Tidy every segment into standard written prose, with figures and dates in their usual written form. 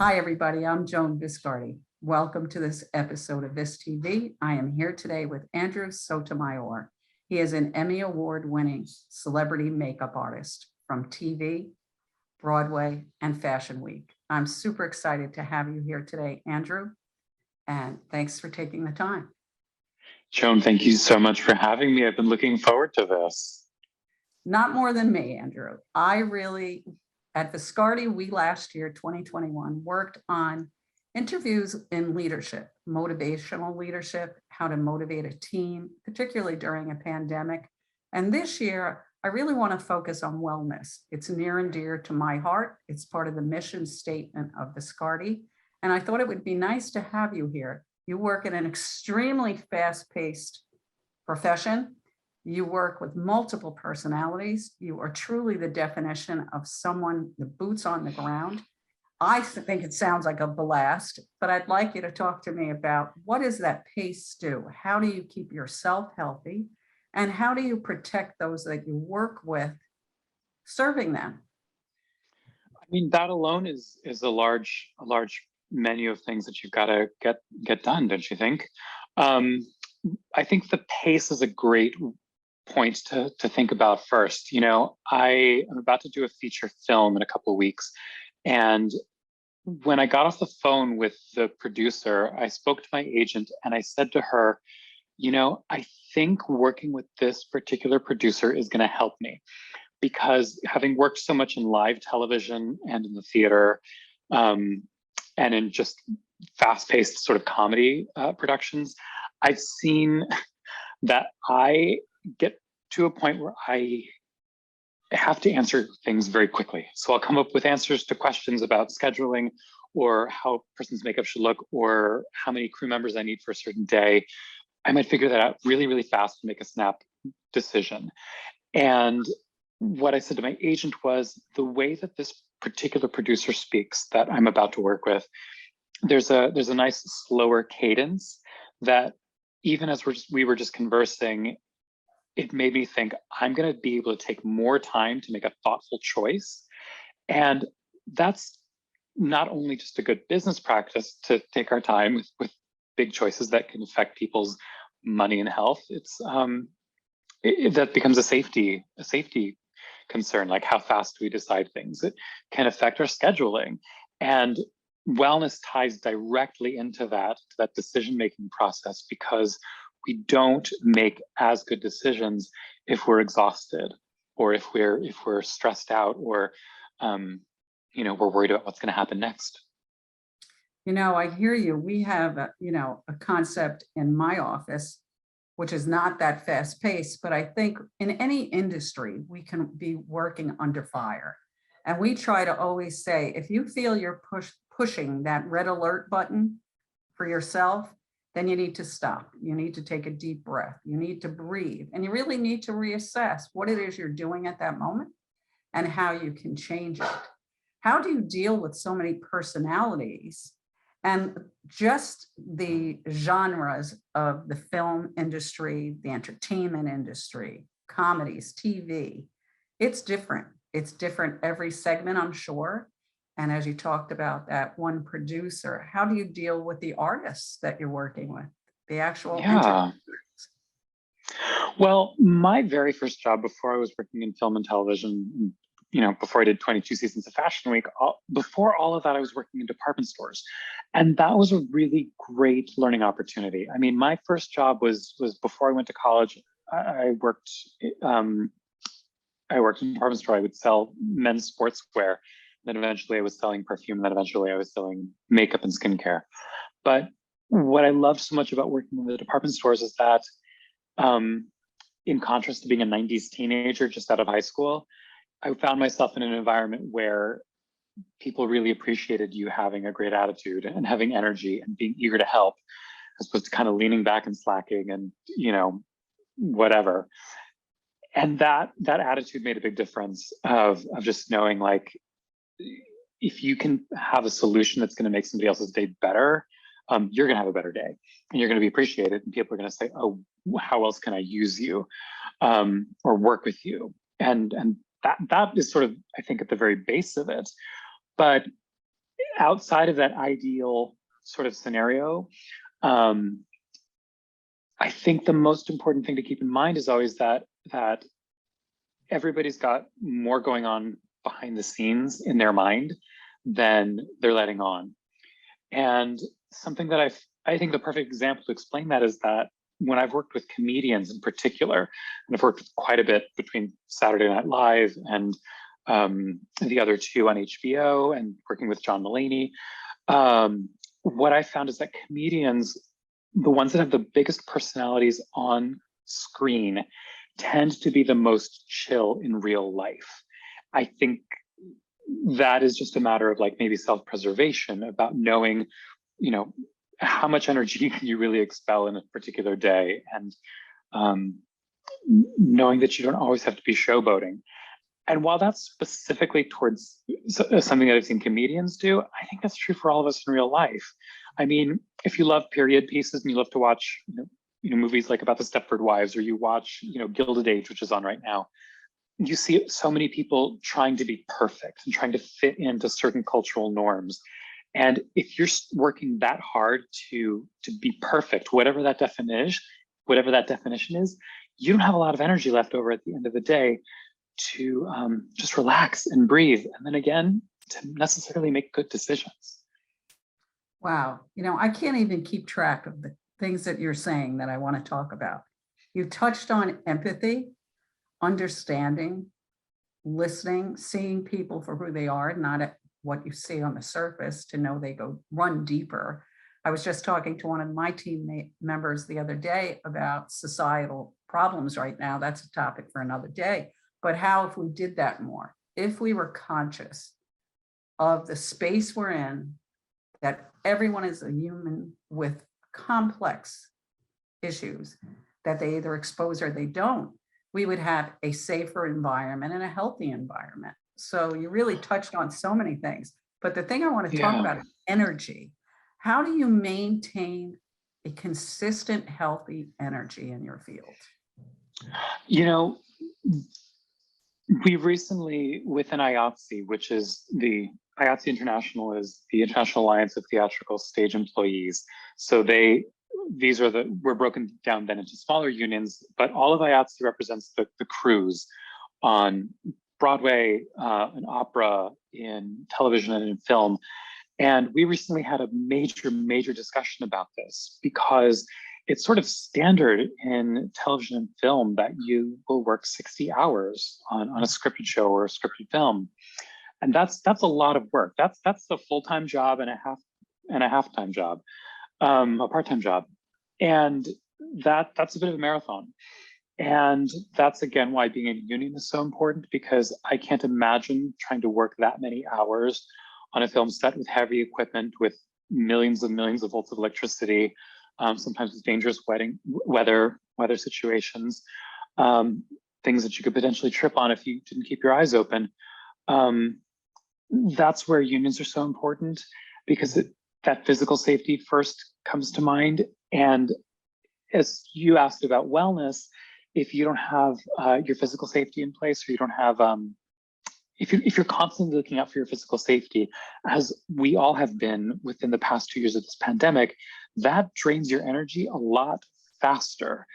Hi, everybody. I'm Joan Viscardi. Welcome to this episode of VISTV. I am here today with Andrew Sotomayor. He is an Emmy Award-winning celebrity makeup artist from TV, Broadway, and Fashion Week. I'm super excited to have you here today, Andrew, and thanks for taking the time. Joan, thank you so much for having me. I've been looking forward to this. Not more than me, Andrew. At Viscardi, we last year, 2021, worked on interviews in leadership, motivational leadership, how to motivate a team, particularly during a pandemic. And this year, I really want to focus on wellness. It's near and dear to my heart. It's part of the mission statement of Viscardi. And I thought it would be nice to have you here. You work in an extremely fast-paced profession. You work with multiple personalities. You are truly the definition of someone, the boots on the ground. I think it sounds like a blast, but I'd like you to talk to me about what does that pace do? How do you keep yourself healthy? And how do you protect those that you work with, serving them? I mean, that alone is a large menu of things that you've got to get done, don't you think? I think the pace is a great point to think about first. You know, I am about to do a feature film in a couple of weeks. And when I got off the phone with the producer, I spoke to my agent and I said to her, you know, I think working with this particular producer is going to help me, because having worked so much in live television and in the theater, and in just fast-paced sort of comedy productions, I've seen that I get to a point where I have to answer things very quickly. So I'll come up with answers to questions about scheduling or how a person's makeup should look or how many crew members I need for a certain day. I might figure that out really, really fast and make a snap decision. And what I said to my agent was, the way that this particular producer speaks that I'm about to work with, there's a nice slower cadence that even as we were just conversing, it made me think I'm going to be able to take more time to make a thoughtful choice. And that's not only just a good business practice to take our time with big choices that can affect people's money and health. It's that becomes a safety concern, like how fast we decide things. It can affect our scheduling, and wellness ties directly into that decision-making process, because we don't make as good decisions if we're exhausted or if we're stressed out or we're worried about what's going to happen next. You know, I hear you. We have a concept in my office, which is not that fast paced, but I think in any industry, we can be working under fire. And we try to always say, if you feel you're pushing that red alert button for yourself, then you need to stop. You need to take a deep breath. You need to breathe. And you really need to reassess what it is you're doing at that moment and how you can change it. How do you deal with so many personalities and just the genres of the film industry, the entertainment industry, comedies, TV? It's different. It's different every segment, I'm sure. And as you talked about that one producer, how do you deal with the artists that you're working with, the actual entertainers? Well, my very first job before I was working in film and television, before I did 22 seasons of Fashion Week, before all of that, I was working in department stores. And that was a really great learning opportunity. I mean, my first job was before I went to college. I worked in a department store. I would sell men's sportswear. Then eventually I was selling perfume, and then eventually I was selling makeup and skincare. But what I loved so much about working in the department stores is that, in contrast to being a 90s teenager just out of high school, I found myself in an environment where people really appreciated you having a great attitude and having energy and being eager to help, as opposed to kind of leaning back and slacking and, whatever. And that attitude made a big difference of just knowing, like, if you can have a solution that's going to make somebody else's day better, you're going to have a better day and you're going to be appreciated. And people are going to say, oh, how else can I use you or work with you? And that is sort of, I think, at the very base of it. But outside of that ideal sort of scenario, I think the most important thing to keep in mind is always that everybody's got more going on behind the scenes in their mind than they're letting on. And something that I think the perfect example to explain that is that when I've worked with comedians in particular, and I've worked quite a bit between Saturday Night Live and the other two on HBO and working with John Mulaney, what I found is that comedians, the ones that have the biggest personalities on screen, tend to be the most chill in real life. I think that is just a matter of like maybe self-preservation, about knowing, you know, how much energy can you really expel in a particular day, and knowing that you don't always have to be showboating. And while that's specifically towards something that I've seen comedians do, I think that's true for all of us in real life. I mean, if you love period pieces and you love to watch, movies like about the Stepford Wives, or you watch, Gilded Age, which is on right now, you see so many people trying to be perfect and trying to fit into certain cultural norms. And if you're working that hard to be perfect, whatever that definition is, you don't have a lot of energy left over at the end of the day to just relax and breathe, and then again, to necessarily make good decisions. Wow. I can't even keep track of the things that you're saying that I want to talk about. You touched on empathy, understanding, listening, seeing people for who they are, not at what you see on the surface, to know they go run deeper. I was just talking to one of my team members the other day about societal problems right now. That's a topic for another day. But how, if we did that more, if we were conscious of the space we're in, that everyone is a human with complex issues that they either expose or they don't, we would have a safer environment and a healthy environment. So you really touched on so many things. But the thing I want to talk about is energy. How do you maintain a consistent, healthy energy in your field? We recently, within IATSE, which is IATSE International is the International Alliance of Theatrical Stage Employees. So we're broken down then into smaller unions, but all of IATSE represents the crews on Broadway, in opera, in television, and in film. And we recently had a major discussion about this, because it's sort of standard in television and film that you will work 60 hours on a scripted show or a scripted film. And that's a lot of work. That's a full-time job and a half-time job, a part-time job. And that's a bit of a marathon. And that's, again, why being in a union is so important, because I can't imagine trying to work that many hours on a film set with heavy equipment, with millions and millions of volts of electricity, sometimes with dangerous weather situations, things that you could potentially trip on if you didn't keep your eyes open. That's where unions are so important, because that physical safety first comes to mind. And as you asked about wellness, if you don't have your physical safety in place, or you don't have, if you're constantly looking out for your physical safety, as we all have been within the past 2 years of this pandemic, that drains your energy a lot faster.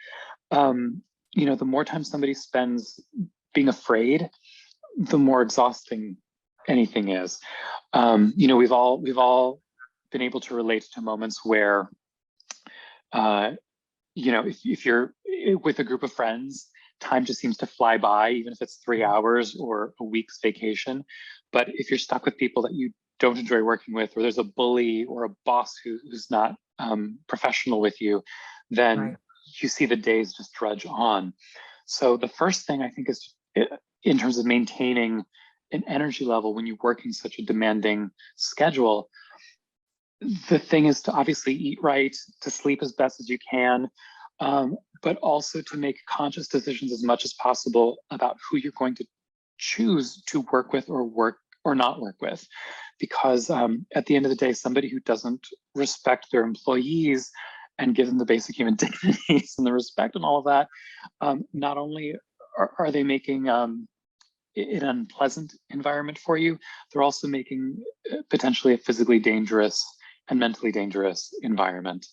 The more time somebody spends being afraid, the more exhausting anything is. We've all been able to relate to moments where, if you're with a group of friends, time just seems to fly by, even if it's 3 hours or a week's vacation. But if you're stuck with people that you don't enjoy working with, or there's a bully or a boss who's not professional with you, then Right. You see the days just drudge on. So the first thing I think is, in terms of maintaining an energy level when you're working such a demanding schedule, the thing is to obviously eat right, to sleep as best as you can, but also to make conscious decisions as much as possible about who you're going to choose to work with or not work with. Because at the end of the day, somebody who doesn't respect their employees and give them the basic human dignities and the respect and all of that, not only are they making an unpleasant environment for you, they're also making potentially a physically dangerous and mentally dangerous environment.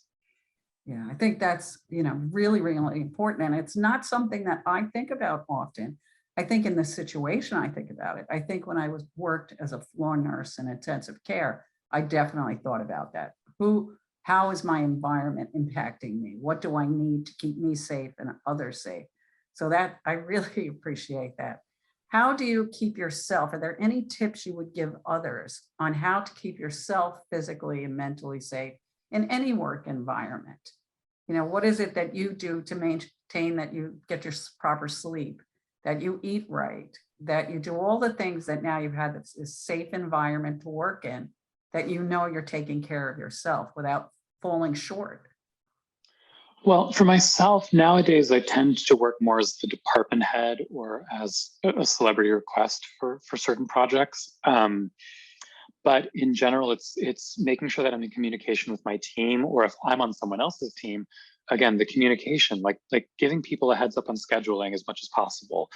Yeah, I think that's, really, really important. And it's not something that I think about often. I think in this situation, I think about it. I think when I worked as a floor nurse in intensive care, I definitely thought about that. How is my environment impacting me? What do I need to keep me safe and others safe? So that I really appreciate that. How do you keep yourself? Are there any tips you would give others on how to keep yourself physically and mentally safe in any work environment? What is it that you do to maintain that you get your proper sleep, that you eat right, that you do all the things that now you've had this safe environment to work in, that you're taking care of yourself without falling short? Well, for myself, nowadays, I tend to work more as the department head or as a celebrity request for certain projects. But in general, it's making sure that I'm in communication with my team, or if I'm on someone else's team, again, the communication, like giving people a heads up on scheduling as much as possible.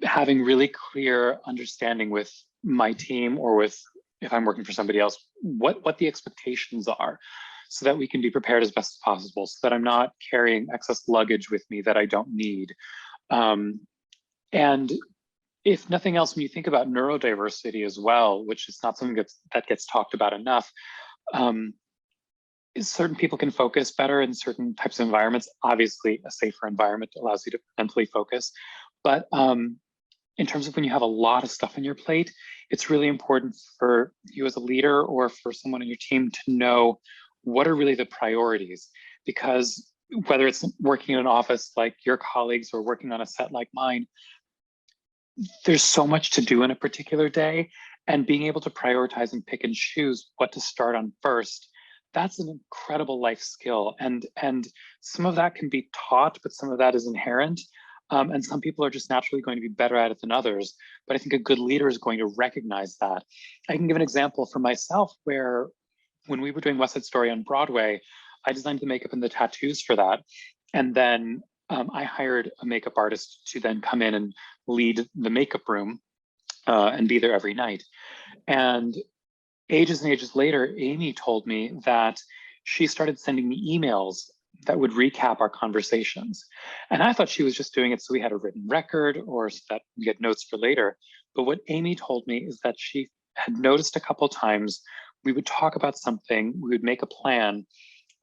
Having really clear understanding with my team, or with, if I'm working for somebody else, what the expectations are, so that we can be prepared as best as possible, so that I'm not carrying excess luggage with me that I don't need. And if nothing else, when you think about neurodiversity as well, which is not something that gets talked about enough, certain people can focus better in certain types of environments. Obviously, a safer environment allows you to mentally focus. But in terms of when you have a lot of stuff on your plate, it's really important for you as a leader or for someone on your team to know what are really the priorities. Because whether it's working in an office like your colleagues or working on a set like mine, there's so much to do in a particular day, and being able to prioritize and pick and choose what to start on first, that's an incredible life skill. And some of that can be taught, but some of that is inherent. And some people are just naturally going to be better at it than others. But I think a good leader is going to recognize that. I can give an example for myself where when we were doing West Side Story on Broadway, I designed the makeup and the tattoos for that. And then I hired a makeup artist to then come in and lead the makeup room and be there every night. And ages and ages later, Amy told me that she started sending me emails that would recap our conversations. And I thought she was just doing it so we had a written record or so that we had notes for later. But what Amy told me is that she had noticed a couple times we would talk about something, we would make a plan,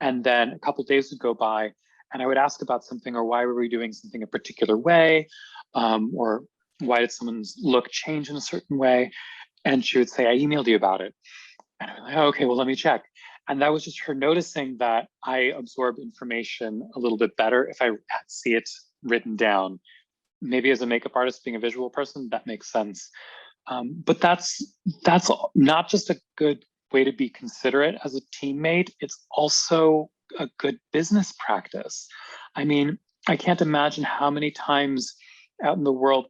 and then a couple days would go by and I would ask about something, or why were we doing something a particular way, or why did someone's look change in a certain way? And she would say, I emailed you about it. And I'm like, oh, okay, well, let me check. And that was just her noticing that I absorb information a little bit better if I see it written down. Maybe as a makeup artist, being a visual person, that makes sense. But that's not just a good way to be considerate as a teammate, it's also a good business practice. I mean, I can't imagine how many times out in the world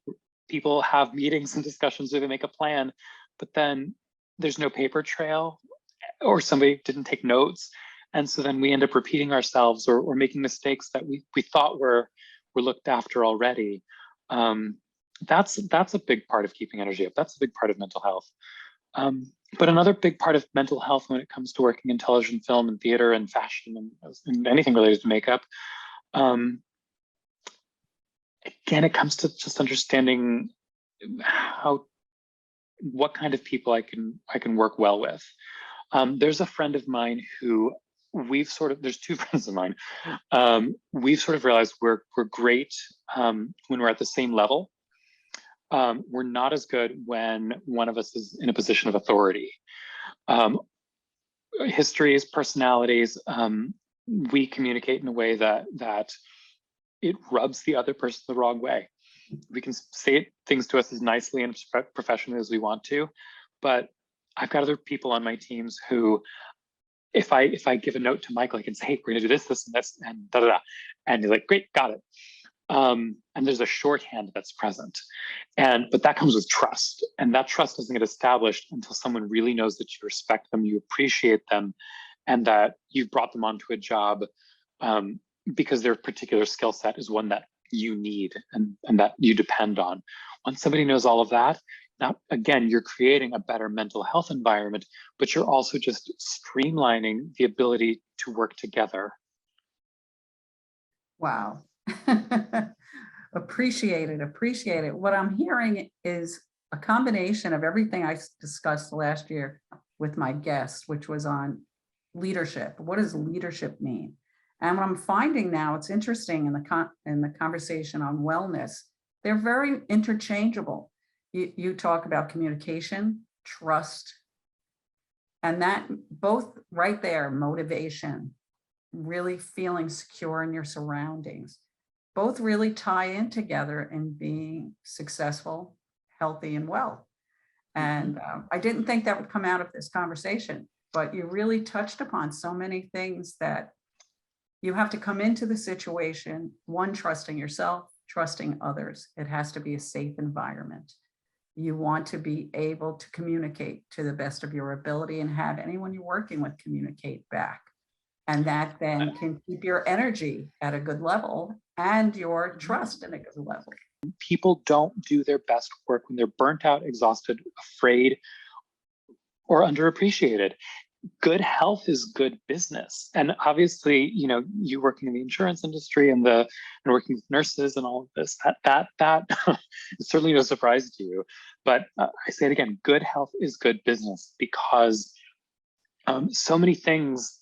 people have meetings and discussions where they make a plan, but then there's no paper trail, or somebody didn't take notes. And so then we end up repeating ourselves or making mistakes that we thought were looked after already. That's a big part of keeping energy up. That's a big part of mental health. But another big part of mental health when it comes to working in television, film, and theater, and fashion, and anything related to makeup, again, it comes to just understanding what kind of people I can work well with. There's a friend of mine who there's two friends of mine. We've sort of realized we're great when we're at the same level. We're not as good when one of us is in a position of authority. Histories, personalities, we communicate in a way that it rubs the other person the wrong way. We can say things to us as nicely and professionally as we want to, but I've got other people on my teams who, if I give a note to Michael, he can say, hey, we're gonna do this, this, and this, and da da da. And he's like, great, got it. And there's a shorthand that's present. But that comes with trust. And that trust doesn't get established until someone really knows that you respect them, you appreciate them, and that you've brought them onto a job because their particular skill set is one that you need and that you depend on. Once somebody knows all of that, now again, you're creating a better mental health environment, but you're also just streamlining the ability to work together. Wow. Appreciate it, appreciate it. What I'm hearing is a combination of everything I discussed last year with my guest, which was on leadership. What does leadership mean? And what I'm finding now, it's interesting in the conversation on wellness, they're very interchangeable. You talk about communication, trust, and that both right there, motivation, really feeling secure in your surroundings, both really tie in together in being successful, healthy, and well. And I didn't think that would come out of this conversation, but you really touched upon so many things that you have to come into the situation, one, trusting yourself, trusting others. It has to be a safe environment. You want to be able to communicate to the best of your ability and have anyone you're working with communicate back. And that then can keep your energy at a good level and your trust at a good level. People don't do their best work when they're burnt out, exhausted, afraid, or underappreciated. Good health is good business. And obviously, you know, you working in the insurance industry and working with nurses and all of this, that is certainly no surprise to you. But I say it again, good health is good business, because so many things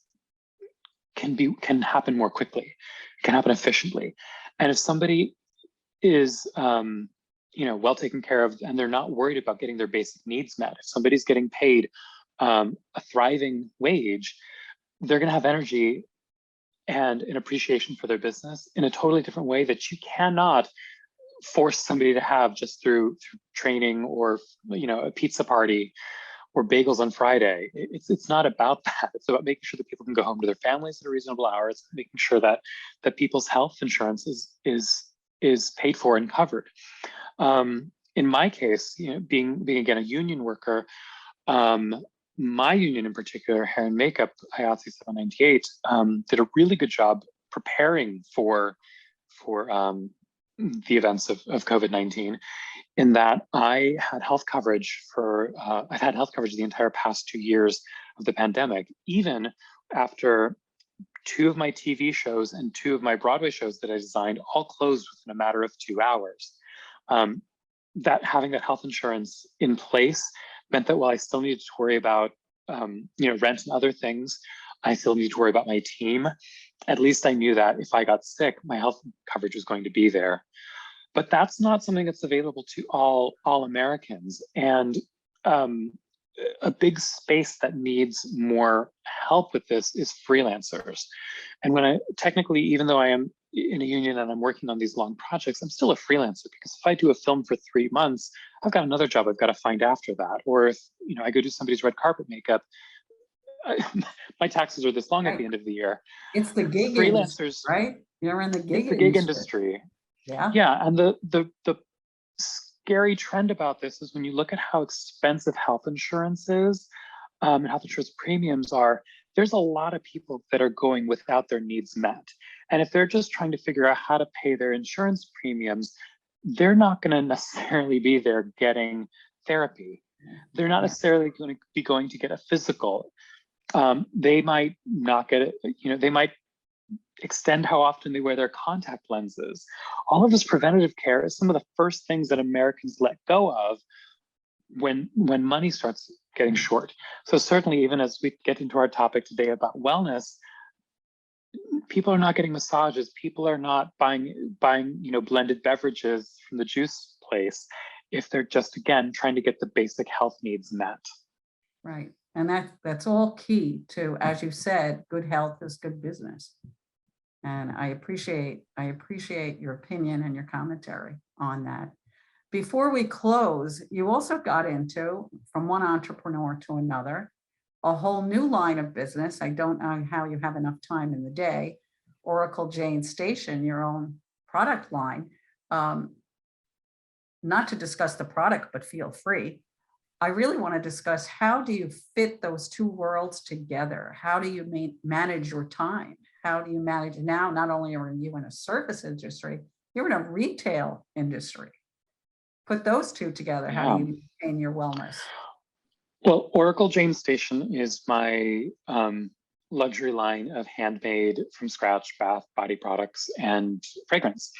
can happen more quickly, can happen efficiently. And if somebody is well taken care of and they're not worried about getting their basic needs met, if somebody's getting paid a thriving wage, they're going to have energy and an appreciation for their business in a totally different way that you cannot force somebody to have just through training or a pizza party or bagels on Friday. It's not about that. It's about making sure that people can go home to their families at a reasonable hours, making sure that people's health insurance is paid for and covered. In my case, being again a union worker, my union in particular, hair and makeup, IATSE 798, did a really good job preparing for the events of COVID-19, in that I had health coverage I've had health coverage the entire past 2 years of the pandemic, even after 2 of my TV shows and 2 of my Broadway shows that I designed all closed within a matter of 2 hours. That having that health insurance in place meant that while I still needed to worry about rent and other things, I still needed to worry about my team. At least I knew that if I got sick, my health coverage was going to be there. But that's not something that's available to all Americans. And a big space that needs more help with this is freelancers. And technically, even though I am in a union and I'm working on these long projects, I'm still a freelancer, because if I do a film for 3 months, I've got another job I've got to find after that. Or if I go do somebody's red carpet makeup, my taxes are this long at the end of the year. It's the gig freelancers, industry, right? You're in the gig it's the gig industry. Yeah, and the scary trend about this is when you look at how expensive health insurance is, and health insurance premiums are, there's a lot of people that are going without their needs met. And if they're just trying to figure out how to pay their insurance premiums, they're not going to necessarily be there getting therapy. They're not necessarily going to be going to get a physical. They might not get it, they might extend how often they wear their contact lenses. All of this preventative care is some of the first things that Americans let go of when money starts getting short. So certainly, even as we get into our topic today about wellness, people are not getting massages. People are not buying blended beverages from the juice place if they're just, again, trying to get the basic health needs met. Right. And that's all key to, as you said, good health is good business. And I appreciate your opinion and your commentary on that. Before we close, you also got into, from one entrepreneur to another, a whole new line of business. I don't know how you have enough time in the day. Oracle Jane Station, your own product line. Not to discuss the product, but feel free. I really want to discuss, how do you fit those two worlds together? How do you manage your time? How do you manage now? Not only are you in a service industry, you're in a retail industry. Put those two together. How do you maintain your wellness? Well, Oracle Jane Station is my luxury line of handmade from scratch bath body products and fragrance.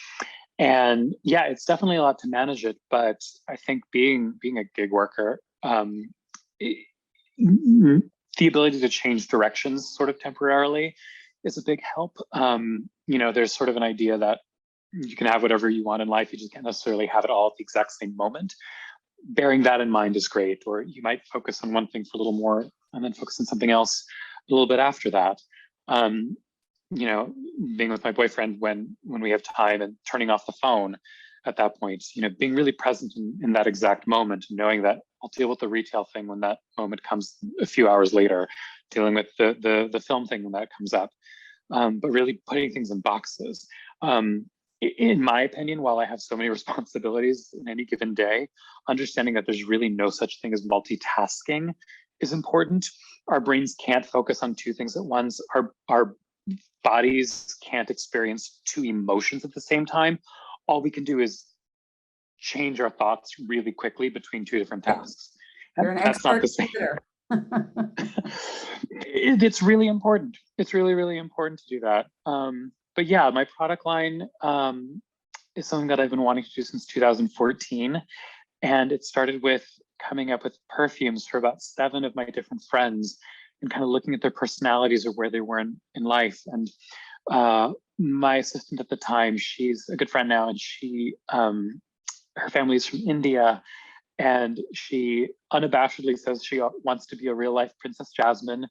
And yeah, it's definitely a lot to manage it, but I think being a gig worker, the ability to change directions sort of temporarily is a big help. There's sort of an idea that you can have whatever you want in life, you just can't necessarily have it all at the exact same moment. Bearing that in mind is great, or you might focus on one thing for a little more and then focus on something else a little bit after that. Being with my boyfriend when we have time and turning off the phone at that point, being really present in that exact moment, and knowing that I'll deal with the retail thing when that moment comes a few hours later, dealing with the film thing when that comes up, but really putting things in boxes. In my opinion, while I have so many responsibilities in any given day, understanding that there's really no such thing as multitasking is important. Our brains can't focus on two things at once. Our bodies can't experience two emotions at the same time. All we can do is change our thoughts really quickly between two different tasks. You're an expert leader. It's really important. It's really, really important to do that. But yeah, my product line is something that I've been wanting to do since 2014. And it started with coming up with perfumes for about 7 of my different friends and kind of looking at their personalities or where they were in life. And my assistant at the time, she's a good friend now, and her family is from India. And she unabashedly says she wants to be a real life Princess Jasmine.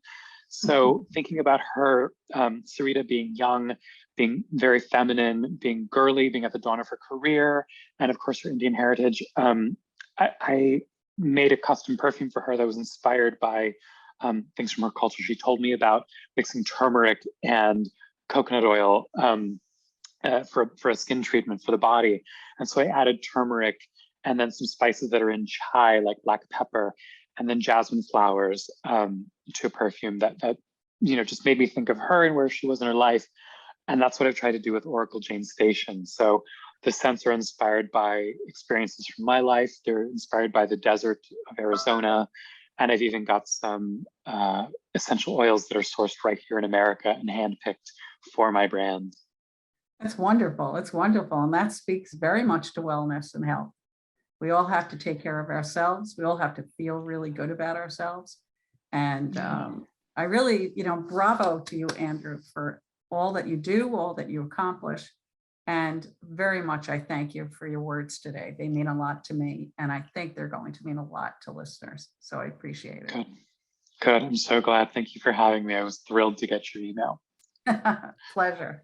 So thinking about her, Sarita being young, being very feminine, being girly, being at the dawn of her career, and of course her Indian heritage, I made a custom perfume for her that was inspired by things from her culture. She told me about mixing turmeric and coconut oil for a skin treatment for the body. And so I added turmeric and then some spices that are in chai, like black pepper, and then jasmine flowers to a perfume that just made me think of her and where she was in her life. And that's what I've tried to do with Oracle Jane Station. So the scents are inspired by experiences from my life. They're inspired by the desert of Arizona. And I've even got some essential oils that are sourced right here in America and handpicked for my brand. That's wonderful. It's wonderful. And that speaks very much to wellness and health. We all have to take care of ourselves. We all have to feel really good about ourselves. And I really, bravo to you, Andrew, for all that you do, all that you accomplish. And very much, I thank you for your words today. They mean a lot to me, and I think they're going to mean a lot to listeners. So I appreciate it. Good. I'm so glad. Thank you for having me. I was thrilled to get your email. Pleasure.